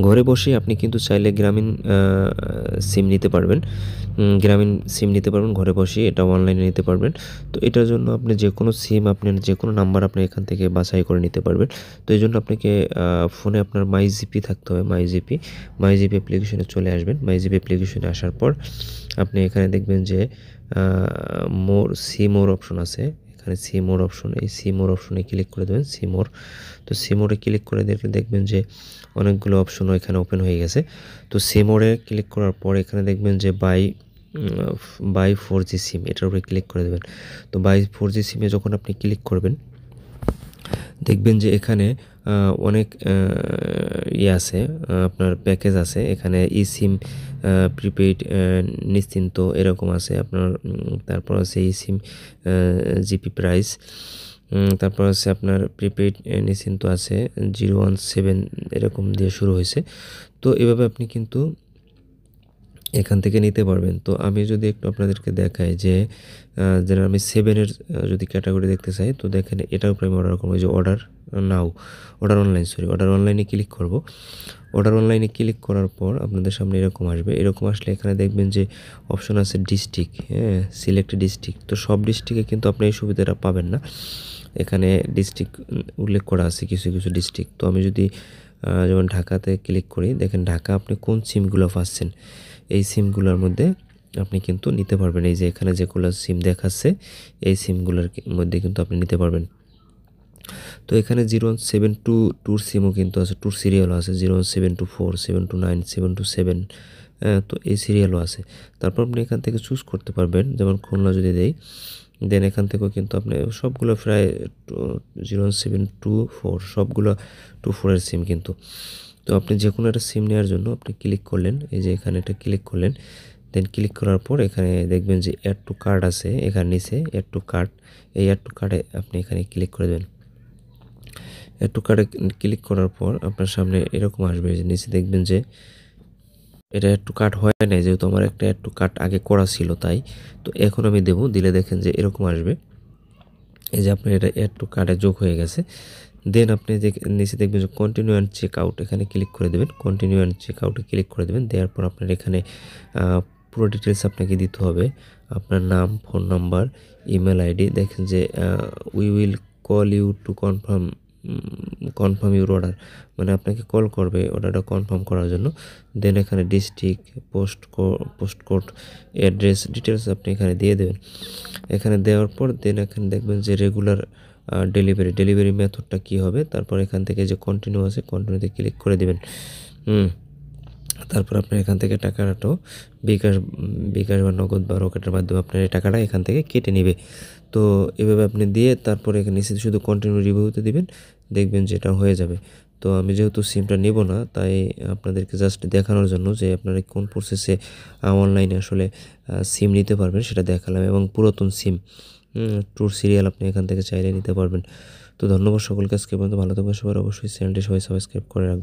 ঘরে বসেই আপনি কিন্তু চাইলে গ্রামীণ সিম নিতে পারবেন। গ্রামীণ সিম নিতে পারবেন ঘরে বসেই, এটা অনলাইনে নিতে পারবেন। তো এটার জন্য আপনি যেকোনো সিম আপনার যেকোনো নাম্বার আপনি এখান থেকে বাছাই করে নিতে পারবেন। তো এইজন্য আপনাকে ফোনে আপনার মাইজিপি থাকতে হবে, মাইজিপি অ্যাপ্লিকেশনে চলে আসবেন। মাইজিপি অ্যাপ্লিকেশনে আসার পর আপনি এখানে দেখবেন যে আ সি মোর অপশন আছে। এখানে সি মোর অপশন, এই সি মোর অপশনে ক্লিক করে দেবেন, সি মোর। তো সি মোরে ক্লিক করে দেখলে দেখবেন যে অনেকগুলো অপশনও এখানে ওপেন হয়ে গেছে। তো সি মোরে ক্লিক করার পর এখানে দেখবেন যে বাই 4G সিম, এটার উপরে ক্লিক করে দেবেন। তো বাই 4G সিমে যখন আপনি ক্লিক করবেন, দেখবেন যে এখানে অনেক আছে, আপনার প্যাকেজ আছে। এখানে ইসিম, প্রিপেইড, নিশ্চিন্ত এরকম আছে আপনার। তারপর আছে ইসিম, জিপি প্রাইস। তারপর আছে আপনার প্রিপেইড নিশ্চিন্ত আছে 017 এরকম দিয়ে শুরু হয়েছে। তো এভাবে আপনি কিন্তু এখান থেকে নিতে পারবেন। তো আমি যদি একটু আপনাদেরকে দেখাই যে যেন আমি 7 এর যদি ক্যাটাগরি দেখতে চাই, তো দেখেন এটার উপরে আমি অর্ডার করবো। এই যে অর্ডার অনলাইনে ক্লিক করব। অর্ডার অনলাইনে ক্লিক করার পর আপনাদের সামনে এরকম আসবে। এরকম আসলে এখানে দেখবেন যে অপশন আছে ডিস্ট্রিক্ট, হ্যাঁ? Select district. তো সব ডিস্ট্রিক্টে কিন্তু আপনি এই সুবিধাটা পাবেন না। এখানে ডিস্ট্রিক্ট উল্লেখ করা আছে কিছু, কিছু ডিস্ট্রিক্ট। তো আমি যদি যেমন ঢাকাতে ক্লিক করি, দেখেন ঢাকা আপনি কোন সিমগুলো পাচ্ছেন, এই সিমগুলোর মধ্যে আপনি কিন্তু নিতে পারবেন। এই যে এখানে যেগুলো সিম দেখাচ্ছে, এই সিমগুলোর মধ্যে কিন্তু আপনি নিতে পারবেন। তো এখানে 0172 সিমও কিন্তু আছে, ট্যুর সিরিয়ালও আছে, 01724, 729, 727। তো এই সিরিয়ালও আছে। তারপর আপনি এখান থেকে চুজ করতে পারবেন, যেমন খুলনা যদি দেই, দেন এখান থেকেও কিন্তু আপনি সবগুলো প্রায় 0724 সবগুলো 24 এর সিম কিন্তু। তো আপনি যে কোনো একটা সিম নেওয়ার জন্য আপনি ক্লিক করলেন, এই যে এখানে এটা ক্লিক করলেন। দেন ক্লিক করার পর এখানে দেখবেন যে অ্যাড টু কার্ট আছে, এখানে নিচে অ্যাড টু কার্ট, এই অ্যাড টু কার্টে আপনি এখানে ক্লিক করে দেবেন। অ্যাড টু কার্টে ক্লিক করার পর আপনার সামনে এরকম আসবে, যে নিচে দেখবেন যে এটা অ্যাড টু কার্ট হয় নাই, যেহেতু আমার একটা অ্যাড টু কার্ট আগে করা ছিল তাই। তো এখন আমি দেবো, দিলে দেখেন যে এরকম আসবে, এই যে আপনার এটা অ্যাড টু কার্টে যোগ হয়ে গেছে। দেন আপনি যে নিচে দেখবেন যে কন্টিনিউ অ্যান্ড চেক আউট, এখানে ক্লিক করে দেবেন। কন্টিনিউ অ্যান্ড চেক আউটে ক্লিক করে দেবেন। দেওয়ার পর আপনার এখানে পুরো ডিটেলস আপনাকে দিতে হবে, আপনার নাম, ফোন নাম্বার, ইমেল আইডি। দেখেন যে we will call you to confirm your order, মানে আপনাকে কল করবে অর্ডারটা কনফার্ম করার জন্য। দেন এখানে district, post code, address details আপনি এখানে দিয়ে দেবেন। এখানে দেওয়ার পর দেন এখানে দেখবেন যে রেগুলার ডেলিভারি মেথডটা কী হবে। তারপর এখান থেকে যে কন্টিনিউ আছে, কন্টিনিউতে ক্লিক করে দেবেন। তারপর আপনার এখান থেকে টাকাটাও বিকাশ বিকাশ বা নগদ বা রকেটের মাধ্যমে আপনার এই টাকাটা এখান থেকে কেটে নেবে। তো এভাবে আপনি দিয়ে তারপরে এখানে নিচে শুধু কন্টিনিউ রিভিউতে দিবেন, দেখবেন যে এটা হয়ে যাবে। তো আমি যেহেতু সিমটা নেব না, তাই আপনাদেরকে জাস্ট দেখানোর জন্য যে আপনারা কোন প্রসেসে অনলাইনে আসলে সিম নিতে পারবেন সেটা দেখালাম। এবং পুরাতন সিম, ট্যুর সিরিয়াল আপনি এখান থেকে চাইলে নিতে পারবেন। তো ধন্যবাদ সকলকে, আজকে পর্যন্ত ভালো থাকবেন সবার, অবশ্যই চ্যানেলটি সবাই সাবস্ক্রাইব করে রাখবেন।